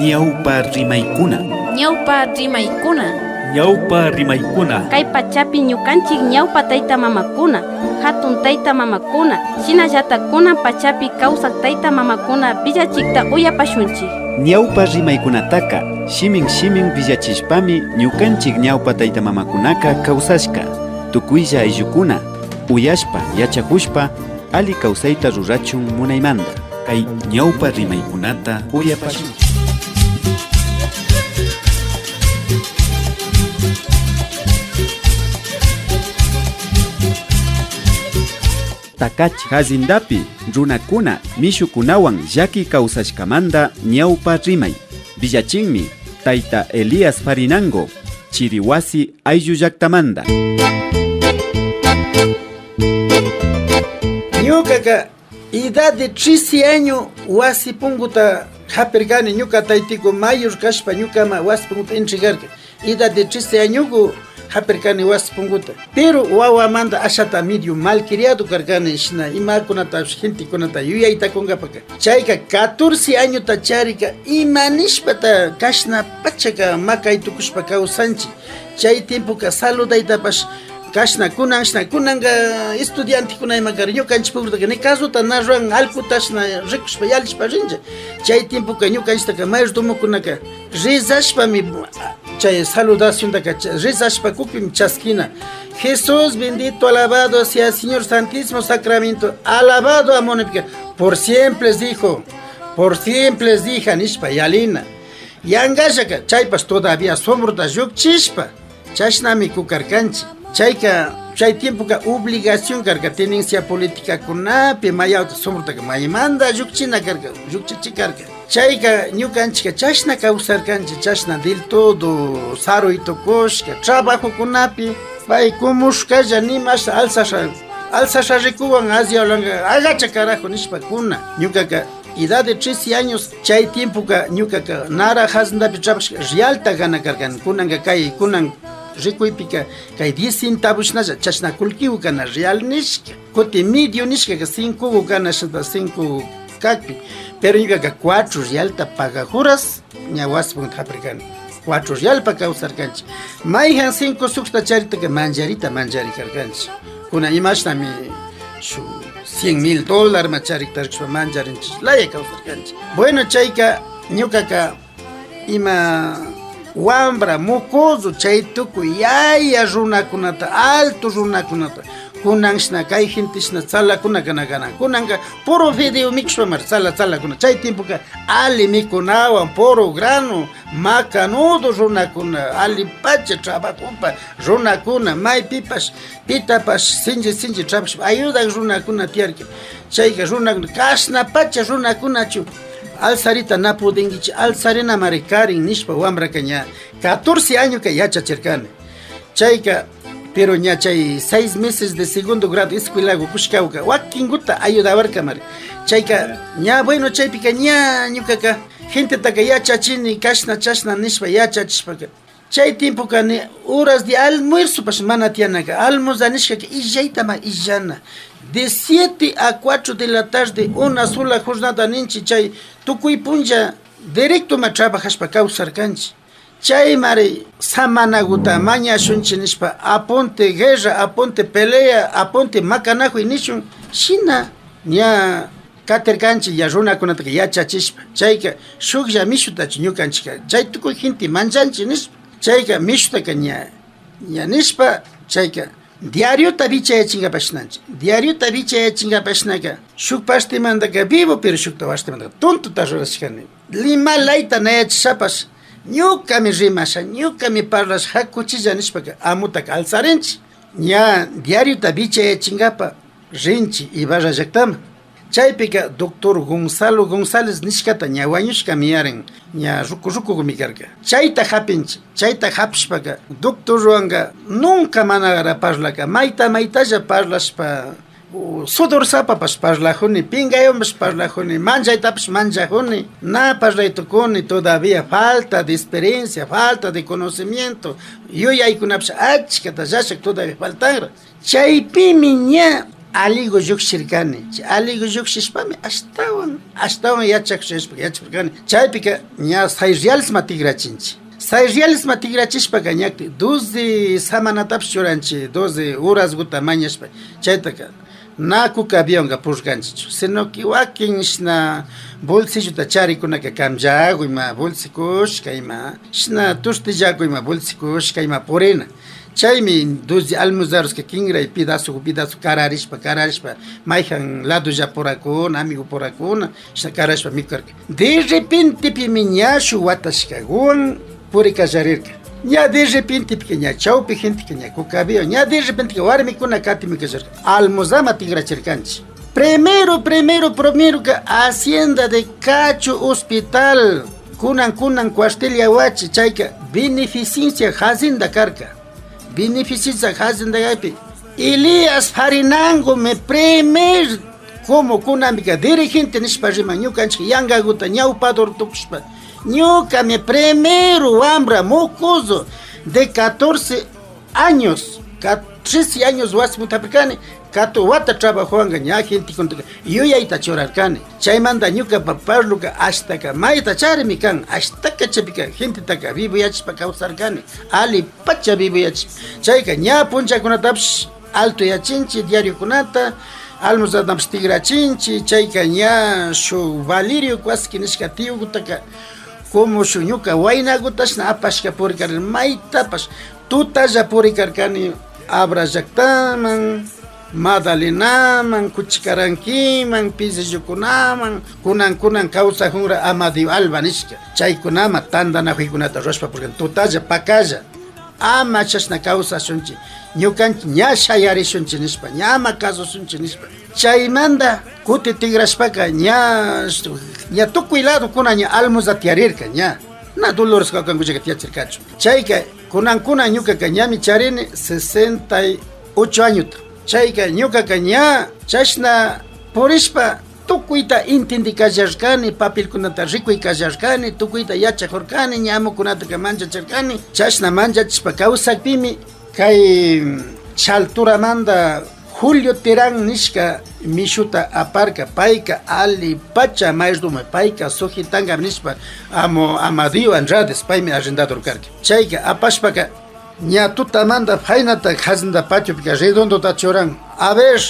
Ñawpa rimaykuna. Ñawpa rimaykuna. Ñawpa rimaykuna. Kay pachapi ñukanchik ñawpa tayta mamakuna, hatun tayta mamakuna, shinallatakuna pachapi kawsaq tayta mamakuna villachikta uyapashunchik. Ñawpa rimaykunataka shimin villachishpami ñukanchik ñawpa tayta mamakunaka kawsashka. Tukuylla ayllukuna uyashpa yachakushpa ali kawsayta rurachun munaymanta. Kay ñawpa rimaykunata uyapashunchik. Takachi hazindapi runakuna mishukunawan llaki kawsashkamanta ñawpa rimay. Villachinmi tayta Elias Farinango, Chiriwasi ayllu llaktamanta. Ñukaqa edad de 13 años wasi punguta hapirkani ñuka taytiku mayor kashpa ñukama wasi punguta entregarka. Edad de 13 años hapirkani wasi punguta. Pero wawamanta ashata medio malcriado karkani shina imakunata gentekunata yuyayta kunkapaka. Chayka 14 años ta charika imanishpata kashna pachaka makay tukushpa kawsanchi. Chay tiempoka saludaytapash kashna kunanga estudiante kunaymakar ñukanchik pukrutaka ni casuta na ruan alkutashna rikushpa yalishpa rincha. Chay tiempoka ñukanchitaka mayordomokunaka rizashpami chay saludaciontaka rizashpa kukpim chaskina. Jesús bendito, alabado sea Señor Santísimo Sacramento, alabado amonepika. Por siempre les dijo, por siempre les dije nishpa yalina. Yangashaka chaypas todavía sombrota yukchishpa chashnami kukarkanchi. Chay tiempo ka obligación karka tenencia política kunapi mayauta sombrotaka maymanda yukchina karka yukchichi karka. Chayka ñukanchika chashna kawsarkanchi chashna del todo saroytukushka trabajo kunapi pay kumushkalla nimash alsasha rikuwan asiaulanga agacha carajo nishpa kuna. Ñukaka edad de 13 años chay tiempo ka ñukaka nara hazindapi trabajashka realta gana karkan kunanga kay kunan rikuypika kay 10 centavos nalla chashna kulkiw kana real nishka kuti medio nishka 5 kana shata 5 kakpi pero ñuka 4 realta pagajuras ña wasipunta hapirkani 4 real pa kawsarkanchi mayhan 5 suqta charitaka manjari karkanchi kuna imashnami shu $100,000 ma chariktarishpa manjarinchik laya kawsarkanchi. Bueno chayka ñukaka ima wambra mukuzu chay tukuy yaya runakunata alto runakunata kunanshna kay genteshna tzalakuna kana kunanka puro video mikushpamar tzalakuna chay tiempoka ali mikunawan puro grano macanudo runakuna ali pacha trabajopa runakuna maypipash pitapash sinji trabajashpa ayudak runakuna tiyarka chayka runakuna kashna pacha runakunachu alzarita na pudengichi alzarina marikarin nishpa wambraka ña 14 años ka yachachirkani chayka pero ña chay 6 meses de segundo grado escuelago kushkawka wakinkuta ayudawarka mari chayka ña bueno chaypika ña ñukaka gente taka yachachini kashna chashna nishpa yachachishpaka chay tiempo kani horas de almuerzo pash mana tiyanaka almorzanishka illaytama illana de 7 a 4 de la tarde una sola jornada ninchi chay tukuy punlla directo ma trabajashpa kawsarkanchi chay mari samanaguta mañashunchi nishpa aponte guerra aponte pelea aponte makanajuy nishun shina ña katerkanchi ya runakunataka yachachishpa chayka shuklla mishutachi ñukanchika chay tukuy gente manchanchi nishpa chayka mishutaka ña nishpa chayka diariota bichayachinqapashnanchi diariota bichayachinqapashnaka shuk pastimantaka vivo pero shukta pastimantaka tontuta rurashkani limalayta nayachishapash ñukami rimasha ñukami parlash hakuchilla nishpaka amutaka alzarinchi ña diariota bichayachinqapa rinchi Ibarra llaktama chaypika doctor Gonzalo González nishkata ña wañushkami yarin ña ruku karka chayta hapinchi chayta hapishpaka doctor ruanga nunca managara parlaka maytalla parlashpa sudorsapapash parlajuni pingayompash parlajuni manchaytapash manchajuni na parlaytukuni todavía falta de experiencia falta de conocimiento yuyaykunapash achkata llashak todavía faltanra chaypimi ña aligo lluqshirkani. Aligo lluqshishpami ashtawan yachaqshishpaka chaypika ña 6 reales tigrachinchi. 6 reales tigrachishpaka ñakti 12 samanatapish churanchi, 12 horas guta mañashpa. Chaytaka nakuka avionga pushkanchichu, sino que wakin shna bolsilluta charikunaka kamllago ima bolsikushka ima shna tushtillago ima bolsikushka ima purina. Chaymi 12 almuerzaros kinray pedazo kararishpa mayjan lado ya porakuna amigo porakuna shna karashpa mikurka. De repente pimi ña shu watashkawan purikallarirka. Ña de repente ña chawpi gente ña kukabio, ña de repente warmikuna katimikasharka. Almozama tigrachirkanchi. Primero que Hacienda de Cacho Hospital kunan cuartelia wachi chayka beneficencia hacienda karka. Beneficencia hacienda gaypi. Elías Farinango me primer como kunamika dirigente nishpa rima ñukanchik yangaguta ñawpador tukushpa. Ñuka mi primero hambra mocoso de 14 años, 13 años wasmutapikani, kato wata trabajanga ña gente contra yo ya ita chorarkani. Chaymanda ñuka papasluka hasta ka maita charimi kan, hasta ka chapika gente taka vivo yachpa kausarkani. Ali pacha vivo yachpa. Chayka ña punchakunatapish alto yachinchi diario kunata. Almozadampish tigrachinchi, chayka ña shu Valerio kwaski nishka tío gutaka como shuñuka waynagutash na apashka purikarkani maytapash tutalla purikarkani Abra llaqtaman, Madalenaman, Cuchikaranquiman, Pisillukunaman, kunan kawsajunra Amadeo Alba nishka chaykunama tandanajuikunata rushpa porque tutalla pakalla ama chashna kawsashunchi ñukanchik ña shayarishunchi nishpa ñama kasusunchi nishpa chaymanta kuti tigrashpaka ña tukuy lado kuna ña almuerza tiyarirka ña na Dolores kakankuchaka tiyachirkachu chayka kunankuna ñukaka ñami charini 68 añuta chayka ñukaka ña chashna purishpa tukuyta intindi kallarkani papelkunata rikuy kallarkani tukuyta yachajurkani ñamukunata manchachirkani chashna manchachishpa kawsakpimi kay chalturamanta Julio Terán nishka mishuta aparka payka ali pacha maesduma payka sujitanga nishpa Amadeo Andrades paymi arrendador karka chayka apashpaka ña tutamanta haynata hazinda patiopika redondo tachoran a ver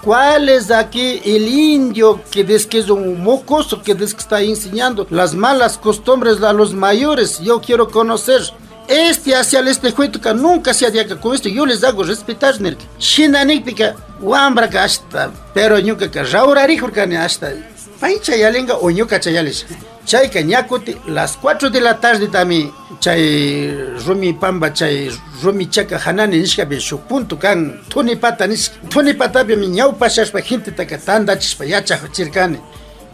¿cuál es aquí el indio que dice que es un mocoso que dice que está enseñando las malas costumbres a los mayores? Yo quiero conocer. Hacia este juego que nunca se ha con esto, yo les hago respetar. Shinanikpika, Wambraka hasta, pero ñuka que raurarihurkani hasta. Paicha yalenga o ñuka chayales. Chayka ñakuti las 4 de la tarde tami chay rumi pamba chay rumi chaka hanani nishka be shu punto kan tuni pata nishka. Tuni pata be mi ñau pashashpa gente taka tanda chishpa yacha chirkani.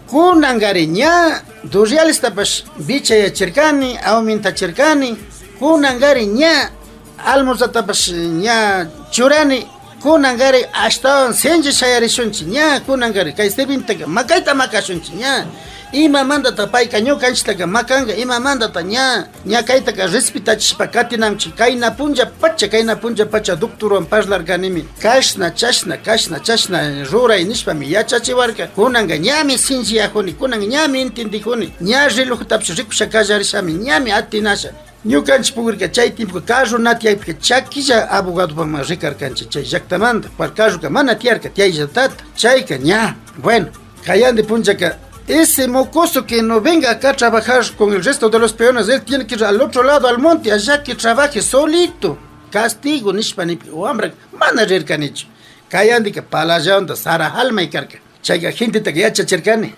Kunangari ña 2 reales tapash bicha ya chirkani, aumenta chirkani. Kunangari ña almuerzatapash ña churani kunangari ashtawan senji shayarishunchi ña kunangari kay stepintaqa makayta makashunchi ña ima mandata payka ñukanchiktaqa makanga ima mandata ña kaytaqa respetachishpa katinamchi kayna puncha pacha doctorwan parlarkanimi kashna chashna ruray nishpami yachachiwarka kunanga ñami sinchiyajuni kunanga ñami entendijuni ña relojtapish rikusha kallarishami ñami atinasha ñukanchik pugurka chay tiempo carro natiyaypika chakilla abogado pama rikarkanchik chay llaqtamanta par carroka mana tiyarka tiyayllatata chayka ña bueno kayandi punchaka ese mocoso que no venga acá a trabajar con el resto de los peones él tiene que ir al otro lado al monte allá que trabaje solito castigo nishpanipi wambra mana rirkanichu kayandika palayanda sara halmaykarka chayka gente taka yachachirkani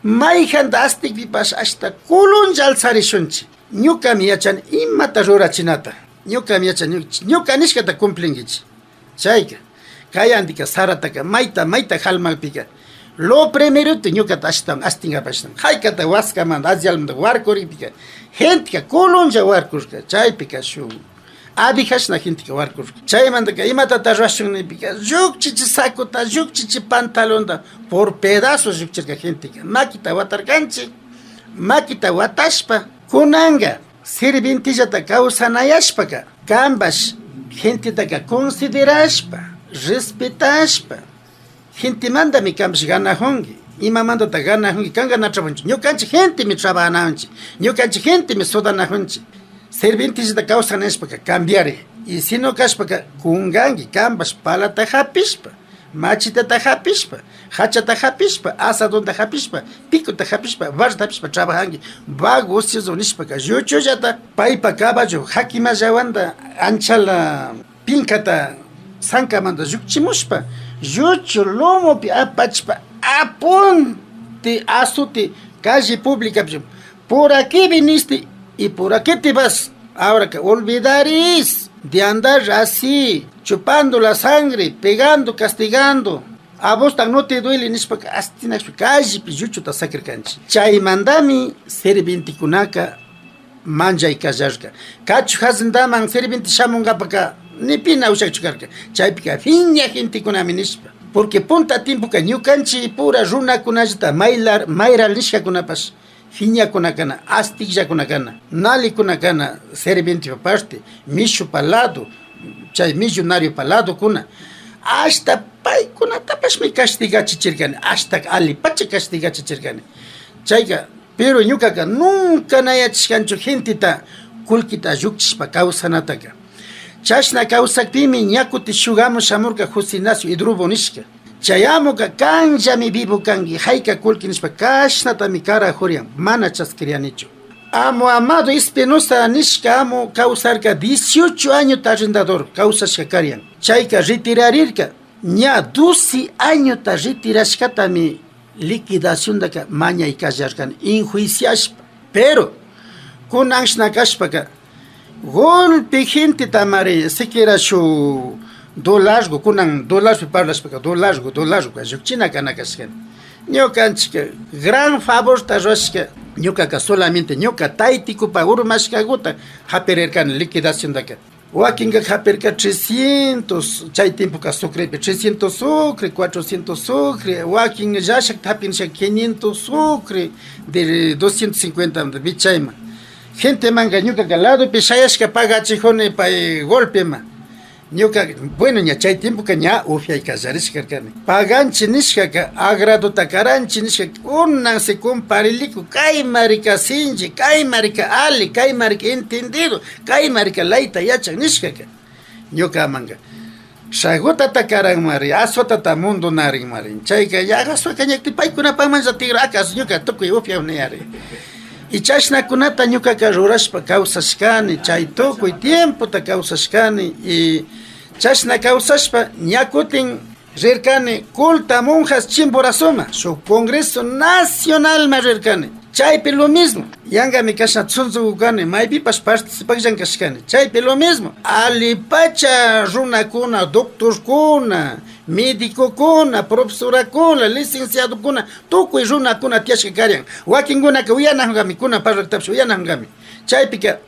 mayjanta astikpipash hasta kulunlla alzarishunchi ñukami yachani imata rurachinata ñukami yachani ñuka nishkata cumplinkichi chayka kayandika sarataka mayta halmaypika lo primerito ñukata astingapashtam haykata waskamanta asyalmanta warkuripika gentika kulunlla warkurka chaypika shu abijashna gentika warkurka chaymantaka imatata rurashunipika llukchichi sakuta llukchichi pantalonta por pedazos llukchirka gentika makita watarkanchik makita watashpa kunanga sirvintillata kawsanayashpaka kambash gentetaka considerashpa respetashpa gente manda mi campos gana hongi. Ima manda ta gana hongi kanga na trabanchi. Yo canchi gente mi trabajananchi. Yo canchi gente mi sodanahonchi. Servintis da causa nespaka cambiare. Y si no caspaka kungangi cambas palata japispa. Machita tajapispa, hachata japispa, asadonta japispa, pico tajapispa, varta japispa, trabajangi, vago sizonishpaka, yucho yata, paipa caballo, hakima jawanda, anchala, pinkata, sankamanda, yukchimushpa, yucho lomo pi apachpa, aponte, asuti, calle pública, por aquí viniste y por aquí te vas, ahora que olvidaréis de andar así, chupando la sangre, pegando, castigando. A vos tan no te duele ni para astina calle pijucho ta sacricanchi. Chay mandami servinti kunaka manja y kajarka. Cachu hazindaman servinti shamunga paka ni pina usha chukarka. Chay pika finya gente kunami nispa. Porque punta tiempo que ñukanchi pura runa kunajita mayra lishka kunapas. Fiña kunakana, astigja kunakana, nali kunakana, servente para parte, micho para lado, chay millonario para lado kuna. Hasta pai kuna tapas me castiga chichirgane, hasta ali pache castiga chichirgane. Chayga, pero ñukaka nunca naya chkancho gente ta kulkita yukchis pa causa nataka. Chashna causa pimi ñakuti shugamos amurka Jusinacio hidrubo nishka. Chayamuka kanja mi vivo kangi, haika kulkinispa kashnata mi cara jurian, mana chaskirianicho. Amo amado Espinosa nishka amo causarka 18 años arrendador, causa shakarian. Chayka retirarirka, ña 12 años ta retirashkata mi liquidación daka maña y kallarkan, injuiciashpa. Pero, kunanshna kashpaka, golpe gente tamare, siquiera su $, kunan $, parlas peka $, china kanakaskan. Ñokanchika gran favor tarroshka, ñokaka solamente ñoka taitiku pa urmashka guta hapererkan liquidación daka. Wakinga haperka 300, chay tiempo ka sucre 300 sucre, 400 sucre, waking yashak tapinsha 500 sucre de 250 de bichayma. Gente manga ñoka galado pishayashka paga chijone pa golpe ma. Ñuka, bueno, ña chay tiempo que ña ufia y casarishka kani. Paganchi nishka, agrado takaranchi nishka, unan se compariliku, kay marika sinji, kay marika ali, kay marika entendido, kay marika laita yachak nishka. Ñuka manga. Shaguta takaran mari, aswata ta mundo narin mari. Chayka, ya gaswa kanyakti paikuna pamanza tigra, akas ñuka tukuy ufia unayari. Y chashna kunata ñuka ka rurashpa kawsashkani, chay tukuy tiempo ta kawsashkani y chashna kawsashpa ñakutin rirkani kulta monjas Chimborazoma, su Congreso Nacional ma rirkani. Chaypi lo mismo, yangami kashna tsunzukukani, maypipas participakjan kashkani. Chaypi lo mismo, alipacha runakuna, doctorkuna, médicokuna, profesorakuna, licenciadokuna, tukuy runakuna tiashka karyan. Wakinkunaka uyanahungami parraktapsh uyanahungami. Chaypika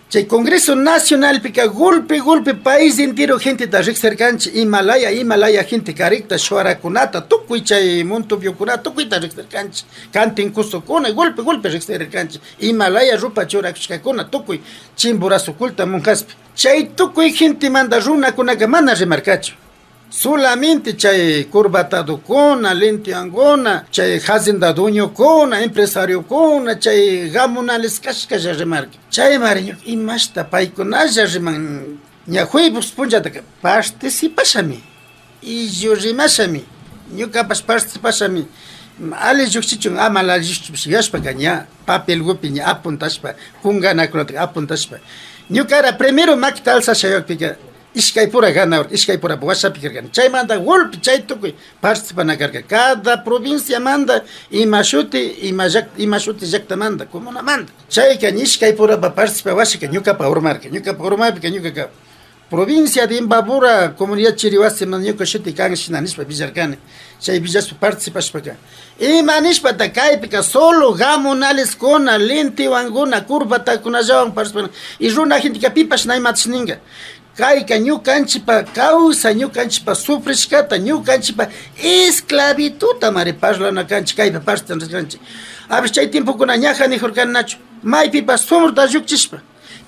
chay Congreso Nacional pika golpe país entero gente ta riqsirkanchi Himalaya gente karikta shuarakunata tukuy chay Montubiokunata tukuy ta riqsirkanchi Cantinkusukuna golpe riqsirkanchi Himalaya rupa churakushkakuna tukuy Chimborazokulta monjaspi. Chay tukuy gente manda runakunaqa mana rimarkachu. Solamente chay curbatadokuna, lenteangona, chay hacendaduñokuna, empresariokuna, chay gamunales kashkalla remarque. Chay mariño, imashta paykunalla riman, ña jueybus punjataka, participashami, y yo rimashami, ñukapas participashami, ali lluxichun amala lluxipashpa ña, papel gupi ña apuntashpa, kunganakunata apuntashpa. Ñukara primero makita alsashayokpika, Ishkay pura ganador, ishkay pura WhatsApp kirgan. Chay manda golpe, chay tukuy participana karga. Cada provincia manda imashuti yakta manda, comuna manda. Chay kan ishkay pura pa participa washika ñuka pa urmarka ñuka ka provincia de Imbabura, comunidad chiriwasi man ñuka shuti kan shinanishpa billarkani. Chay billaspa participashpa ka. Imanishpa ta kaypika solo gamunales kona, lentiwanguna, kurbata kunallawan participana. Y runa gente ka pipash naimatishninga. Kayka ñukanchipa causa, ñukanchipa sufrishkata, ñukanchipa esclavituta mari parlana kanchi, kaypa partan riskanchi. Abis chay tiempo kuna ñaja nijurkan nacho, maypipa somurta llukchishpa.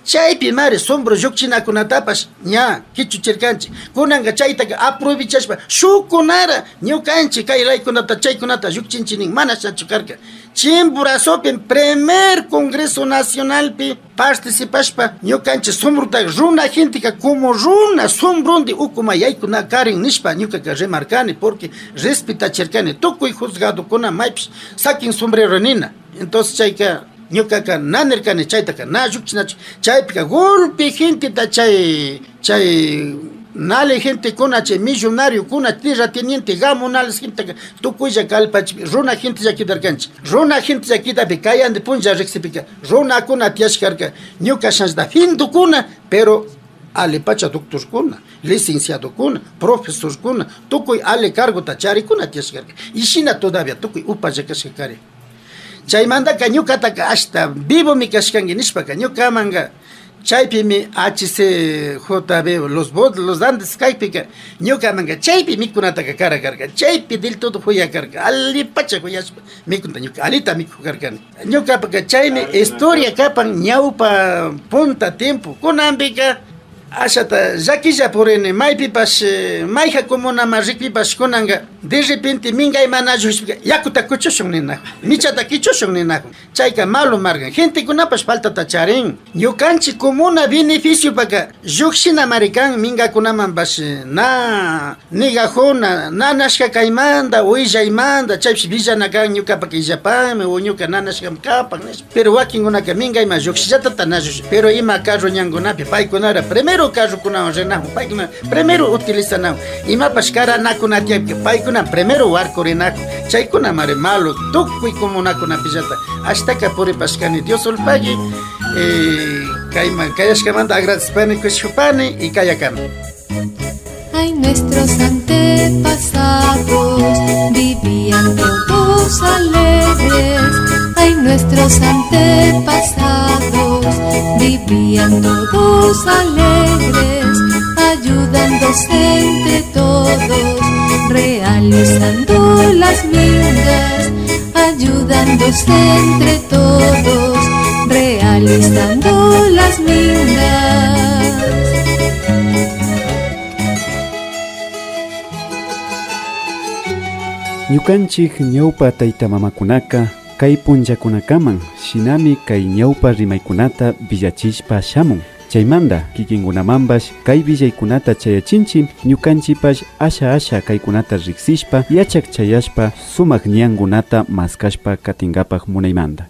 chaypi mari sombro lluqchinakunatapash ña kichuchirkanchik kunanqa chaytaqa aprovechashpa shukunara ñukanchik kay raykunata chaykunata lluqchinchinin mana shachu karka Chimborazopi primer Congreso Nacionalpi participashpa ñukanchik sombrota runa gentika como runa sombronde ukuma yaykuna karin nishpa ñukaka remarkani porque respetachirkani tukuy juzgadokuna maypish sakin sombrero nina entonces chayka ñukaka nanirkani chaytaka na lluqchinachu chaypika golpe genteta chay nale gente kuna chay millonario kuna terrateniente gamonales gente tukuylla kalpach runa gente llakidarkanchik runa gente llakitapi kayande punlla riqsipika runa kuna tiashkarka ñuka shanshda hindukuna pero ale pacha doctor kuna licenciado kuna profesor kuna tukuy ale cargota charikuna tiashkarka ishina todavía tukuy upalla kashkakari chaymantaka ñukataka hasta vivo mi kashkanki nishpaka ñukamanga chaypimi HCJB los Andes kaypika ñukamanga chaypi mikunataka karakarka chaypi del todo huyakarka alipacha huyashpa mikunta ñuka alita mikukarkani ñukapaka chaymi historia kapan ñawpa punta tiempo kunanpika ashata llakilla purini maypipash mayja comunama rikpipash kunanga de repente mingay mana llushpika yakuta kuchushun ninakun michata kichushun ninakun chayka malo margan gente kunapash faltata charin ñukanchik comuna beneficio paka lluqshina marikan mingakunaman pash na nigajuna nanashka kaymanta uillaymanta chaypish villanakan ñukapaka illapami o ñuka nanashkam kapan pero wakinkunaka mingayma lluqshillatata na llush pero ima carro ñankunapi paykunara primero carro kunawan rinahu paykuna primero utilizanahu imapash karanakuna tiapka paykuna primero warkurinaku chaykuna mari malo tukuy comunakuna pillata ashtaka puripashkani Dios olpagi kayashkamanta agradecpani kushupani y kayakami. Ay, nuestros antepasados vivían todos alegres. Ay, nuestros antepasados vivían todos alegres, ayudándose entre todos, realizando las mingas, ayudándose entre todos, realizando las mingas. Ñukanchik ñawpa taytamamakunaka kay punllakunakaman shinami kay ñawpa rimaykunata villachishpa shamun chaymanta kikinkunamanpash kay villaykunata chayachinchi ñukanchipash asha kaykunata riksishpa yachak chayashpa sumak ñankunata maskashpa katinkapak munaymanta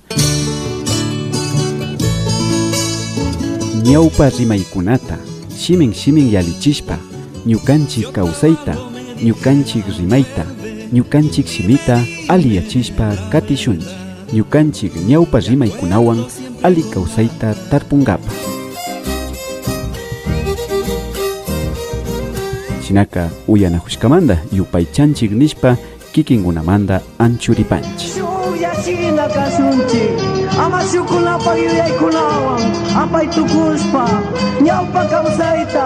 ñawpa rimaykunata shimin yalichishpa ñukanchik kawsayta ñukanchik rimayta ñukanchik shimita aliyachishpa katishunchi ñukanchik ñawpa rimaykunawan ali kawsayta tarpunkapa shinaka uyanahushkamanta yupaychanchik nishpa kikinkunamanta anchuripanchik Shuyashina kasunchik ama shukunapak yuyaykunawan apaytukushpa ñawpa kawsayta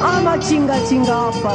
ama chingachinkapa